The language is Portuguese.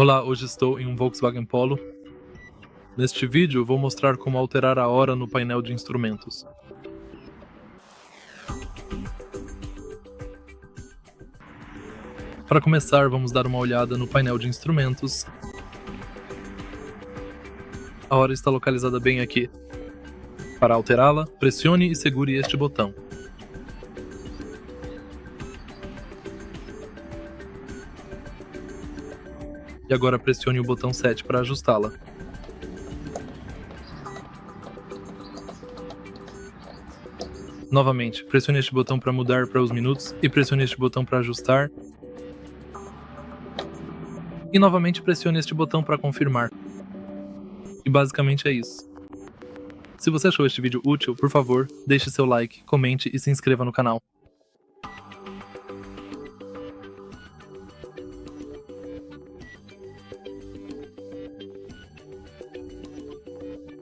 Olá, hoje estou em um Volkswagen Polo. Neste vídeo vou mostrar como alterar a hora no painel de instrumentos. Para começar, vamos dar uma olhada no painel de instrumentos. A hora está localizada bem aqui. Para alterá-la, pressione e segure este botão. E agora pressione o botão 7 para ajustá-la. Novamente, pressione este botão para mudar para os minutos e pressione este botão para ajustar. E novamente pressione este botão para confirmar. E basicamente é isso. Se você achou este vídeo útil, por favor, deixe seu like, comente e se inscreva no canal.